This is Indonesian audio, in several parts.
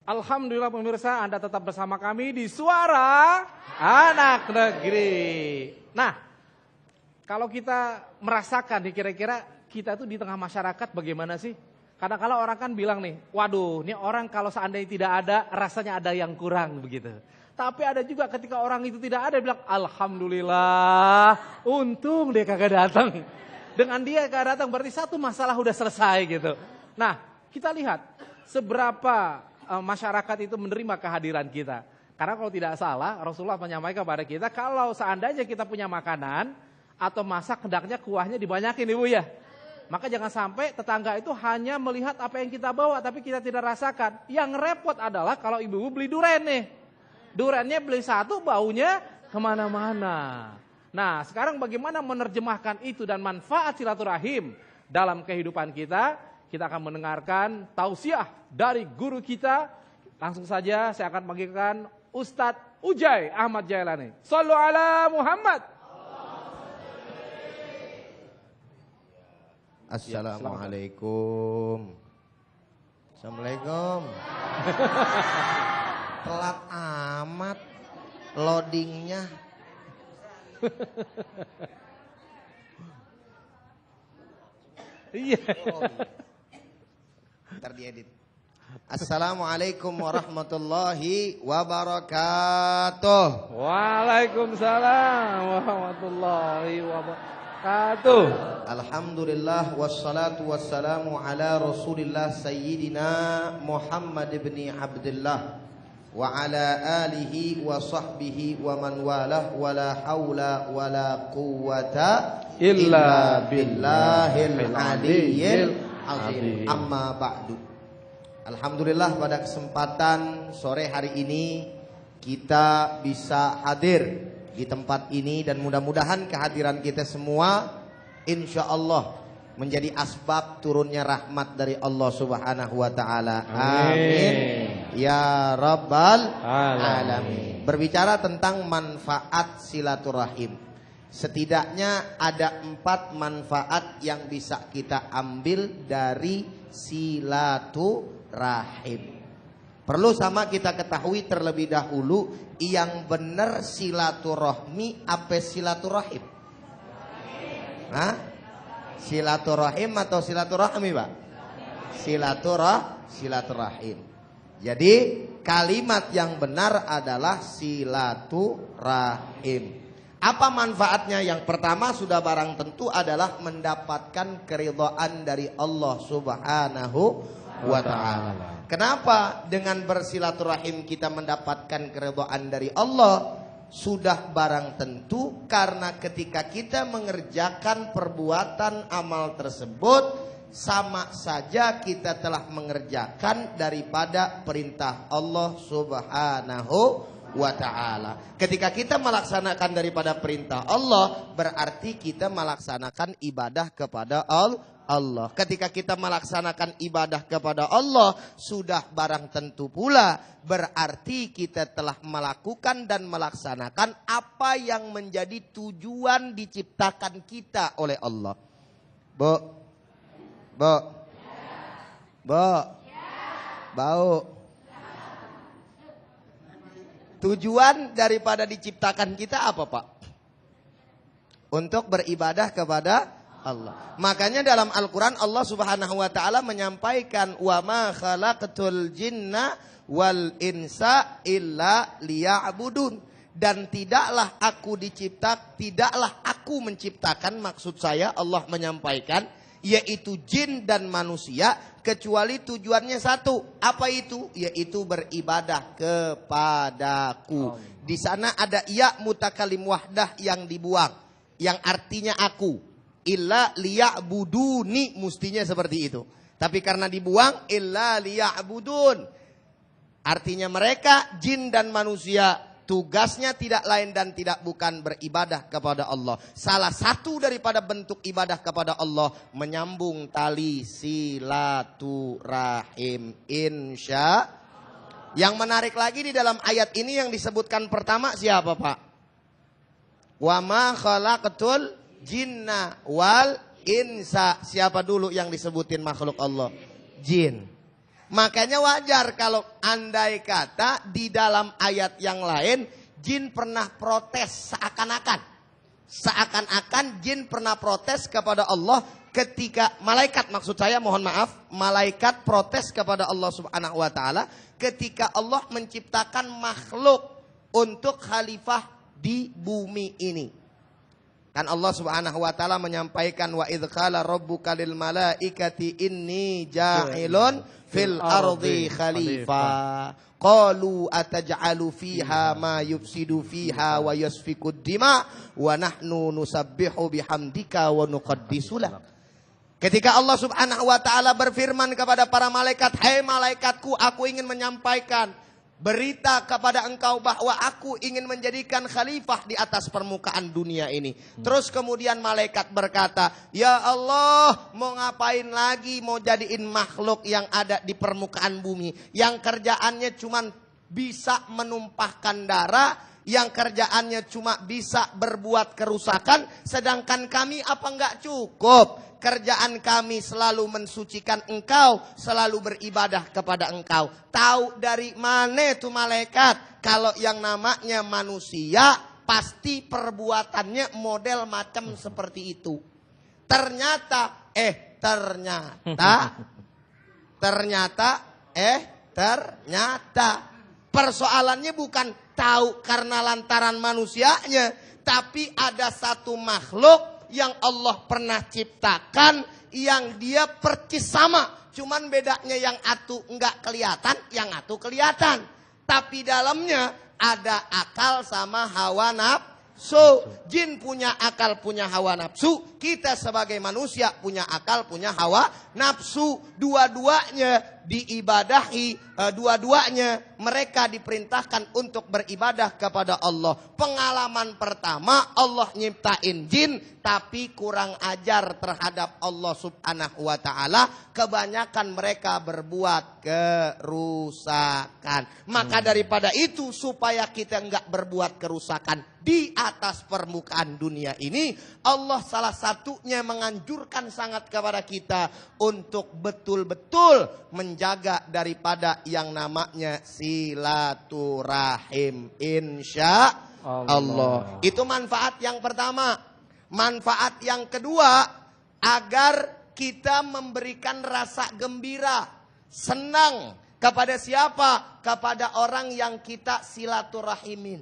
Alhamdulillah pemirsa, Anda tetap bersama kami di Suara Anak Negeri. Nah, kalau kita merasakan nih kira-kira kita tuh di tengah masyarakat bagaimana sih? Kadang-kadang orang kan bilang nih, waduh ini orang kalau seandainya tidak ada rasanya ada yang kurang begitu. Tapi ada juga ketika orang itu tidak ada bilang Alhamdulillah untung dia kagak datang. Dengan dia kagak datang berarti satu masalah udah selesai gitu. Nah kita lihat seberapa masyarakat itu menerima kehadiran kita. Karena kalau tidak salah Rasulullah menyampaikan kepada kita kalau seandainya kita punya makanan atau masak hendaknya kuahnya dibanyakin ibu ya. Maka jangan sampai tetangga itu hanya melihat apa yang kita bawa tapi kita tidak rasakan. Yang repot adalah kalau ibu beli duren nih. Durennya beli satu baunya kemana-mana. Nah sekarang bagaimana menerjemahkan itu dan manfaat silaturahim dalam kehidupan kita. Kita akan mendengarkan tausiah dari guru kita. Langsung saja saya akan panggilkan Ustadz Ujai Ahmad Jailani. Shallu ala Muhammad. Assalamualaikum. Assalamualaikum. Telat amat loadingnya. Iya. Ntar diedit. Assalamualaikum warahmatullahi wabarakatuh. Waalaikumsalam warahmatullahi wabarakatuh. Alhamdulillah wassalatu wassalamu ala Rasulillah Sayyidina Muhammad ibn Abdullah wa ala alihi wa sahbihi wa man walah wa la hawla wa la quwwata illa billahil aliyyil azim. Amma ba'du. Alhamdulillah pada kesempatan sore hari ini kita bisa hadir di tempat ini dan mudah-mudahan kehadiran kita semua insya Allah menjadi asbab turunnya rahmat dari Allah Subhanahu wa taala. Amin. Ya rabbal alamin. Berbicara tentang manfaat silaturahim. Setidaknya ada 4 manfaat yang bisa kita ambil dari silaturahim. Perlu sama kita ketahui terlebih dahulu yang benar silaturahmi apa silaturahim? Hah? Silaturahim atau silaturahmi, Pak? Silaturahim. Jadi kalimat yang benar adalah silaturahim. Apa manfaatnya? Yang pertama sudah barang tentu adalah mendapatkan keridhaan dari Allah Subhanahu wa ta'ala. Kenapa dengan bersilaturahim kita mendapatkan keridhaan dari Allah? Sudah barang tentu karena ketika kita mengerjakan perbuatan amal tersebut sama saja kita telah mengerjakan daripada perintah Allah Subhanahu wa ta'ala. Ketika kita melaksanakan daripada perintah Allah berarti kita melaksanakan ibadah kepada Allah. Ketika kita melaksanakan ibadah kepada Allah sudah barang tentu pula berarti kita telah melakukan dan melaksanakan apa yang menjadi tujuan diciptakan kita oleh Allah. Bau. Tujuan daripada diciptakan kita apa, Pak? Untuk beribadah kepada Allah. Makanya dalam Al-Quran Allah Subhanahu wa ta'ala menyampaikan wa ma khalaqtul jinna wal insa illa liya'budun. Dan tidaklah aku menciptakan, maksud saya Allah menyampaikan, yaitu jin dan manusia kecuali tujuannya satu. Apa itu? Yaitu beribadah kepadaku. Di sana ada ya mutakalim wahdah yang dibuang, yang artinya aku. Illa liya'buduni, mestinya seperti itu. Tapi karena dibuang illa liya'budun, artinya mereka jin dan manusia tugasnya tidak lain dan tidak bukan beribadah kepada Allah. Salah satu daripada bentuk ibadah kepada Allah menyambung tali silaturahim. Insya. Yang menarik lagi di dalam ayat ini yang disebutkan pertama siapa, Pak? Wa ma khalaqtul jinna wal insa. Siapa dulu yang disebutin makhluk Allah? Jin. Makanya wajar kalau andai kata di dalam ayat yang lain jin pernah protes seakan-akan jin pernah protes kepada Allah ketika malaikat, maksud saya mohon maaf, malaikat protes kepada Allah Subhanahu wa taala ketika Allah menciptakan makhluk untuk khalifah di bumi ini. Kan Allah Subhanahu wa taala menyampaikan wa idz qala rabbuka lil malaikati inni ja'ilun fil ardi khalifah qalu ataj'alu fiha ma yufsidu fiha wa yasfikud dima wa nahnu nusabbihu bihamdika wa nuqaddisu lak. Ketika Allah Subhanahu wa taala berfirman kepada para malaikat, "Hai malaikatku, aku ingin menyampaikan berita kepada engkau bahwa aku ingin menjadikan khalifah di atas permukaan dunia ini." Terus kemudian malaikat berkata, "Ya Allah, mau ngapain lagi mau jadiin makhluk yang ada di permukaan bumi yang kerjaannya cuma bisa menumpahkan darah, yang kerjaannya cuma bisa berbuat kerusakan, sedangkan kami apa enggak cukup? Kerjaan kami selalu mensucikan engkau, selalu beribadah kepada engkau." Tahu dari mana itu malaikat? Kalau yang namanya manusia pasti perbuatannya model macam seperti itu. Ternyata persoalannya bukan tahu karena lantaran manusianya, tapi ada satu makhluk yang Allah pernah ciptakan yang dia percis sama. Cuman bedanya yang atu enggak kelihatan, yang atu kelihatan. Tapi dalamnya ada akal sama hawa nafsu. Jin punya akal, punya hawa nafsu. Kita sebagai manusia punya akal, punya hawa nafsu. Dua-duanya diibadahi, dua-duanya mereka diperintahkan untuk beribadah kepada Allah. Pengalaman pertama Allah nyiptain jin tapi kurang ajar terhadap Allah Subhanahu wa taala, kebanyakan mereka berbuat kerusakan. Maka daripada itu supaya kita enggak berbuat kerusakan di atas permukaan dunia ini, Allah salah satunya menganjurkan sangat kepada kita untuk betul-betul menjaga daripada yang namanya silaturahim, insya Allah. Itu manfaat yang pertama. Manfaat yang kedua, agar kita memberikan rasa gembira, senang kepada siapa? Kepada orang yang kita silaturahimin.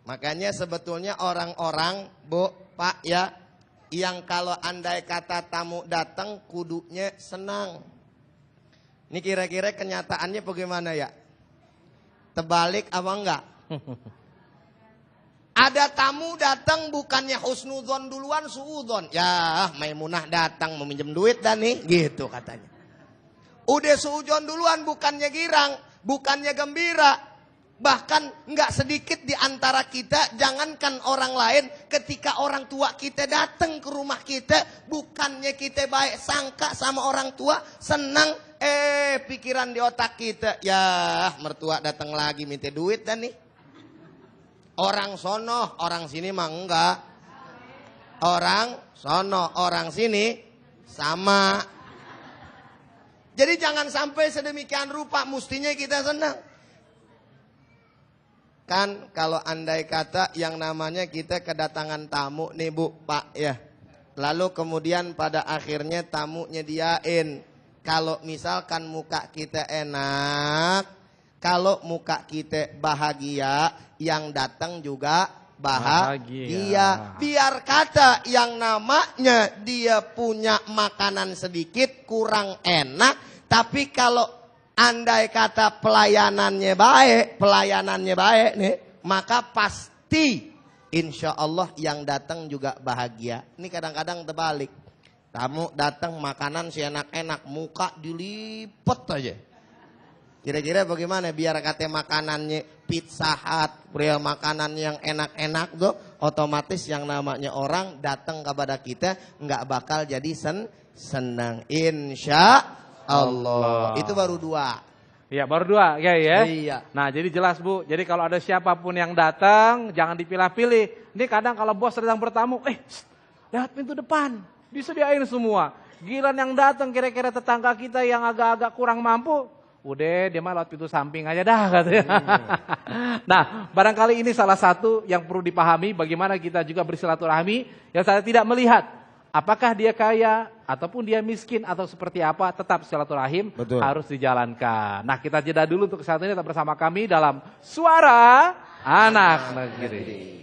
Makanya sebetulnya orang-orang, Bu, Pak ya, yang kalau andai kata tamu datang kudunya senang. Ini kira-kira kenyataannya bagaimana ya? Terbalik apa enggak? Ada tamu datang bukannya husnudzon duluan, suudzon. Ya, Maimunah datang meminjam duit dan nih, gitu katanya. Udah suudzon duluan, bukannya girang, bukannya gembira. Bahkan nggak sedikit di antara kita, jangankan orang lain, ketika orang tua kita datang ke rumah kita, bukannya kita baik sangka sama orang tua, senang, pikiran di otak kita, ya mertua datang lagi minta duit dan nih. Orang sono, orang sini mah enggak. Orang sono, orang sini sama. Jadi jangan sampai sedemikian rupa, mestinya kita senang. Kan kalau andai kata yang namanya kita kedatangan tamu nih Bu, Pak ya. Lalu kemudian pada akhirnya tamu nyediain. Kalau misalkan muka kita enak, kalau muka kita bahagia, yang datang juga bahagia. Biar kata yang namanya dia punya makanan sedikit kurang enak, tapi kalau andai kata pelayanannya baik nih, maka pasti insya Allah yang datang juga bahagia. Ini kadang-kadang terbalik. Tamu datang makanan si enak-enak, muka dilipet aja. Kira-kira bagaimana biar kata makanannya Pizza Hut, real makanan yang enak-enak tuh, otomatis yang namanya orang datang kepada kita nggak bakal jadi senang. Insya Allah. Itu baru dua. Iya, baru dua ya. Iya. Nah, jadi jelas Bu. Jadi kalau ada siapapun yang datang, jangan dipilah-pilih. Ini kadang kalau bos sedang bertamu, lihat pintu depan, disediain semua. Giliran yang datang kira-kira tetangga kita yang agak-agak kurang mampu, udah dia mah lewat pintu samping aja dah katanya. Nah, barangkali ini salah satu yang perlu dipahami bagaimana kita juga bersilaturahmi yang saya tidak melihat apakah dia kaya ataupun dia miskin atau seperti apa, tetap silaturahim harus dijalankan. Nah, kita jeda dulu untuk saat ini tetap bersama kami dalam Suara Anak Negeri.